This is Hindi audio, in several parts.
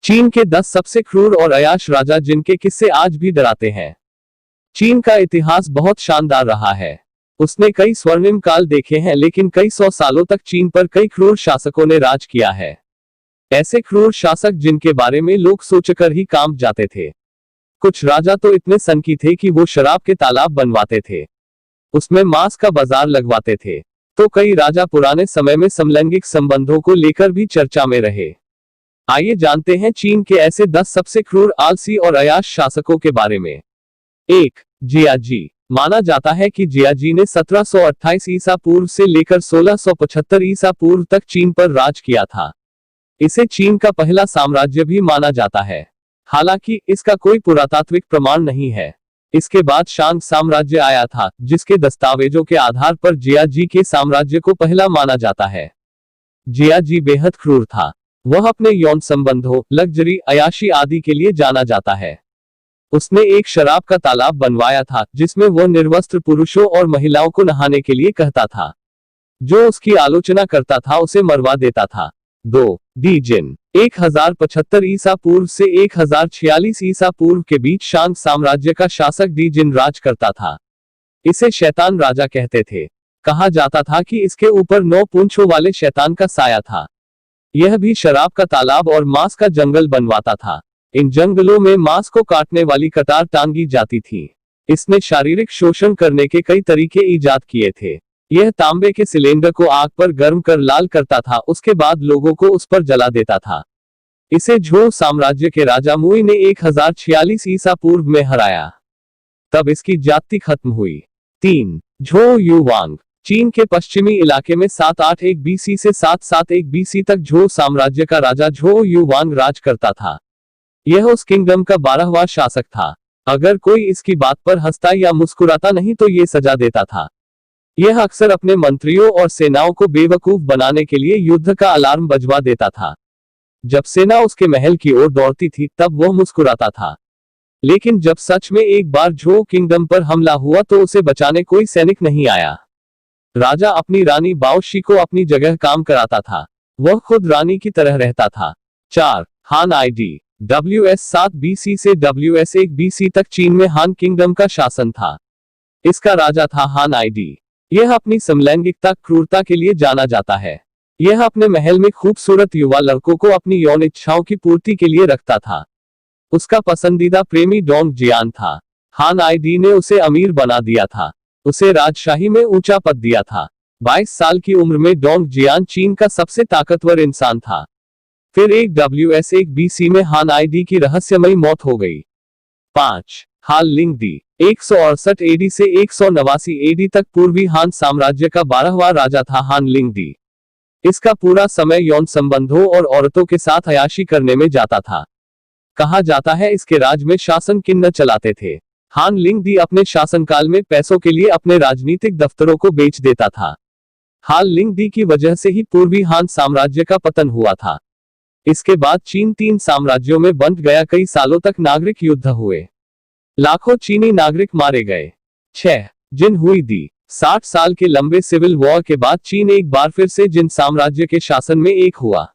चीन के 10 सबसे क्रूर और अयाश राजा जिनके किस्से आज भी डराते हैं। चीन का इतिहास बहुत शानदार रहा है। उसने कई स्वर्णिम काल देखे हैं, लेकिन कई सौ सालों तक चीन पर कई क्रूर शासकों ने राज किया है। ऐसे क्रूर शासक जिनके बारे में लोग सोचकर ही कांप जाते थे। कुछ राजा तो इतने सनकी थे कि वो शराब के तालाब बनवाते थे, उसमें मांस का बाजार लगवाते थे। तो कई राजा पुराने समय में समलैंगिक संबंधों को लेकर भी चर्चा में रहे। आइए जानते हैं चीन के ऐसे 10 सबसे क्रूर, आलसी और अयाश शासकों के बारे में। 1. जियाजी। माना जाता है कि जियाजी ने 1728 ईसा पूर्व से लेकर 1675 ईसा पूर्व तक चीन पर राज किया था। इसे चीन का पहला साम्राज्य भी माना जाता है, हालांकि इसका कोई पुरातात्विक प्रमाण नहीं है। इसके बाद शांग साम्राज्य आया था, जिसके दस्तावेजों के आधार पर जियाजी के साम्राज्य को पहला माना जाता है। जियाजी बेहद क्रूर था। वह अपने यौन संबंधों, लग्जरी, अयाशी आदि के लिए जाना जाता है। उसने एक शराब का तालाब बनवाया था, जिसमें वह निर्वस्त्र पुरुषों और महिलाओं को नहाने के लिए कहता था। जो उसकी आलोचना करता था उसे मरवा देता था। 2. डी जिन। 1075 ईसा पूर्व से 1046 ईसा पूर्व के बीच शांग साम्राज्य का शासक डी जिन राज करता था। इसे शैतान राजा कहते थे। कहा जाता था कि इसके ऊपर 9 पूंछों वाले शैतान का साया था। यह भी शराब का तालाब और मांस का जंगल बनवाता था। इन जंगलों में मांस को काटने वाली कतार टांगी जाती थी। इसने शारीरिक शोषण करने के कई तरीके ईजाद किए थे। यह तांबे के सिलेंडर को आग पर गर्म कर लाल करता था, उसके बाद लोगों को उस पर जला देता था। इसे झोउ साम्राज्य के राजा मुई ने 1046 ईसा पूर्व में हराया। तब इसकी जाति खत्म हुई। 3. झोउ युवांग। चीन के पश्चिमी इलाके में 781 बीसी से 771 बीसी तक झोउ साम्राज्य का राजा झोउ युवांग राज करता था। यह उस किंगडम का 12वां शासक था। अगर कोई इसकी बात पर हंसता या मुस्कुराता नहीं तो ये सजा देता था। यह अक्सर अपने मंत्रियों और सेनाओं को बेवकूफ बनाने के लिए युद्ध का अलार्म बजवा देता था। जब सेना उसके महल की ओर दौड़ती थी तब वह मुस्कुराता था। लेकिन जब सच में एक बार झोउ किंगडम पर हमला हुआ तो उसे बचाने कोई सैनिक नहीं आया। राजा अपनी रानी बाओशी को अपनी जगह काम कराता था। वह खुद रानी की तरह रहता था। 4. हान आईडी। WS 7 BC से WS 1 BC तक चीन में हान किंगडम का शासन था। इसका राजा था हान आईडी। यह अपनी समलैंगिकता, क्रूरता के लिए जाना जाता है। यह अपने महल में खूबसूरत युवा लड़कों को अपनी यौन इच्छाओं की पूर्ति के लिए रखता था। उसका पसंदीदा प्रेमी डोंग जियान था। हान आईडी ने उसे अमीर बना दिया था। उसे राजशाही में ऊंचा पद दिया था। 22 साल की उम्र में डोंग जियान चीन का सबसे ताकतवर इंसान था। फिर एक WS 1 BC में हान आईडी की रहस्यमयी मौत हो गई। 5. हान लिंगदी। 168 AD से 189 AD तक पूर्वी हान साम्राज्य का 12वां राजा था हान लिंगदी। इसका पूरा समय यौन संबंधों और औरतों के साथ अयाशी करने में जाता था। कहा जाता है इसके राज में शासन किन्नर चलाते थे। हान लिंगदी अपने शासनकाल में पैसों के लिए अपने राजनीतिक दफ्तरों को बेच देता था। हान लिंगदी की वजह से ही पूर्वी हान साम्राज्य का पतन हुआ था। इसके बाद चीन 3 साम्राज्यों में बंट गया। कई सालों तक नागरिक युद्ध हुए। लाखों चीनी नागरिक मारे गए। 6. जिन हुईदी। 60 साल के लंबे सिविल वॉर के बाद चीन एक बार फिर से जिन साम्राज्य के शासन में एक हुआ,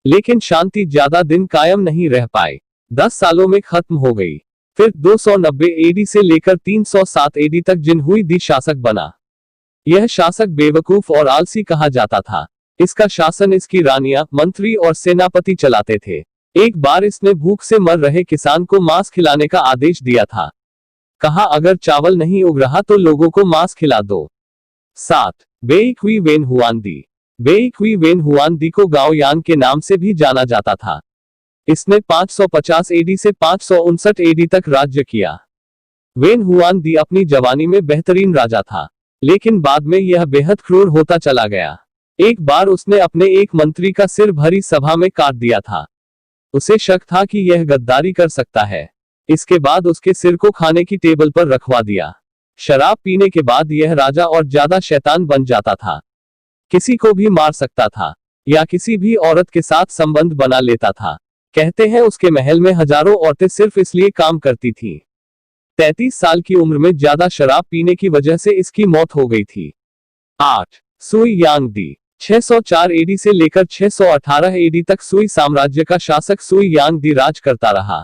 लेकिन शांति ज्यादा दिन कायम नहीं रह पाई। 10 सालों में खत्म हो गई। फिर 290 AD से लेकर 307 AD तक जिन हुईदी शासक बना। यह शासक बेवकूफ और आलसी कहा जाता था। इसका शासन इसकी रानियां, मंत्री और सेनापति चलाते थे। एक बार इसने भूख से मर रहे किसान को मांस खिलाने का आदेश दिया था। कहा अगर चावल नहीं उग रहा तो लोगों को मांस खिला दो। 7. बेई क्वी वेन हुआनदी। बेई क्वी वेन हुआनदी को गाओ यान के नाम से भी जाना जाता था। इसने 550 AD से 559 AD तक राज्य किया। वेन हुआनदी अपनी जवानी में बेहतरीन राजा था, लेकिन बाद में यह बेहद क्रूर होता चला गया। एक बार उसने अपने एक मंत्री का सिर भरी सभा में काट दिया था। उसे शक था कि यह गद्दारी कर सकता है। इसके बाद उसके सिर को खाने की टेबल पर रखवा दिया। शराब पीने के बाद यह राजा और ज्यादा शैतान बन जाता था। किसी को भी मार सकता था या किसी भी औरत के साथ संबंध बना लेता था। कहते हैं उसके महल में हजारों औरतें सिर्फ इसलिए काम करती थीं। 33 साल की उम्र में ज्यादा शराब पीने की वजह से इसकी मौत हो गई थी। 8. सुई यांगदी। 604 एडी से लेकर 618 एडी तक सुई साम्राज्य का शासक सुई यांगदी राज करता रहा।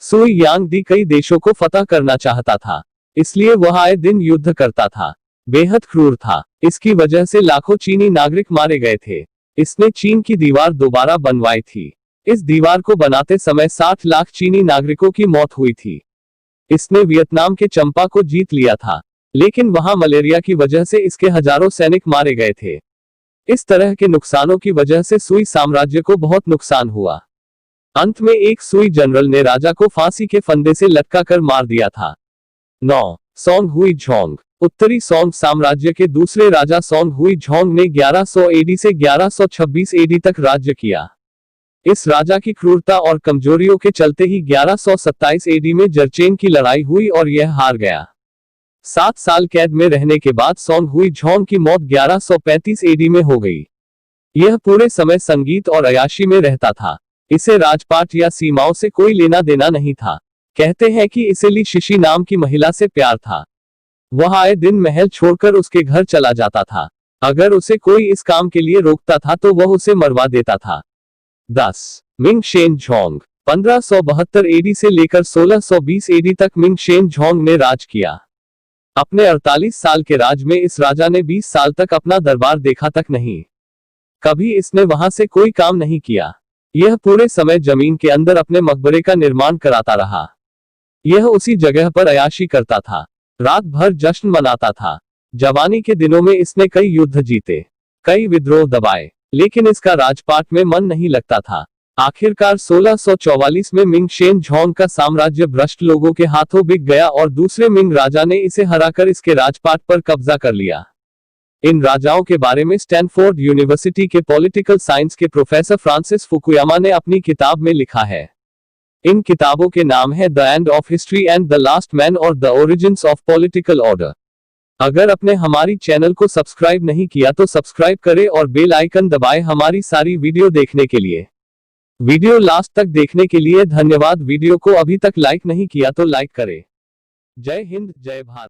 सुई यांगदी कई देशों को फतह करना चाहता था, इसलिए वह आए दिन युद्ध करता था। बेहद क्रूर था। इसकी वजह से लाखों चीनी नागरिक मारे गए थे। इसने चीन की दीवार दोबारा बनवाई थी। इस दीवार को बनाते समय 60 लाख चीनी नागरिकों की मौत हुई थी। इसने वियतनाम के चंपा को जीत लिया था, लेकिन वहां मलेरिया की वजह से इसके हजारों सैनिक मारे गए थे। इस तरह के नुकसानों की वजह से सुई साम्राज्य को बहुत नुकसान हुआ। अंत में एक सुई जनरल ने राजा को फांसी के फंदे से लटका कर मार दिया था। 9. सोंग हुई झोंग। उत्तरी सोंग साम्राज्य के दूसरे राजा सोंग हुई झोंग ने 1100 एडी से 1126 एडी तक राज्य किया। इस राजा की क्रूरता और कमजोरियों के चलते ही 1127 एडी में जरचेन की लड़ाई हुई और यह हार गया। 7 साल कैद में रहने के बाद सोंग हुई झोंग की मौत 1135 एडी में हो गई। यह पूरे समय संगीत और अय्याशी में रहता था। इसे राजपाट या सीमाओं से कोई लेना देना नहीं था। कहते हैं कि इसे ली शिशी नाम की महिला से प्यार था। वह आए दिन महल छोड़कर उसके घर चला जाता था। अगर उसे कोई इस काम के लिए रोकता था तो वह उसे मरवा देता था। 10. Ming Shane Zhong. 1572 एडी से लेकर 1620 एडी तक मिंग शेन झोंग ने राज किया। अपने 48 साल के राज में इस राजा ने 20 साल तक अपना दरबार देखा तक नहीं। कभी इसने वहां से कोई काम नहीं किया। यह पूरे समय जमीन के अंदर अपने मकबरे का निर्माण कराता रहा। यह उसी जगह पर अय्याशी करता था। रात भर जश्न मनाता था। जवानी के दिनों में इसने कई युद्ध जीते, कई विद्रोह दबाए, लेकिन इसका राजपाट में मन नहीं लगता था। आखिरकार 1644 में मिंग शेन झोंग का साम्राज्य भ्रष्ट लोगों के हाथों बिक गया और दूसरे मिंग राजा ने इसे हराकर इसके राजपाट पर कब्जा कर लिया। इन राजाओं के बारे में स्टैनफोर्ड यूनिवर्सिटी के पॉलिटिकल साइंस के प्रोफेसर फ्रांसिस फुकुयामा ने अपनी किताब में लिखा है। इन किताबों के नाम है the end of history and the last man और the origins of political order. अगर आपने हमारी चैनल को सब्सक्राइब नहीं किया तो सब्सक्राइब करें और बेल आइकन दबाएं हमारी सारी वीडियो देखने के लिए। वीडियो लास्ट तक देखने के लिए धन्यवाद। वीडियो को अभी तक लाइक नहीं किया तो लाइक करें। जय हिंद, जय भारत।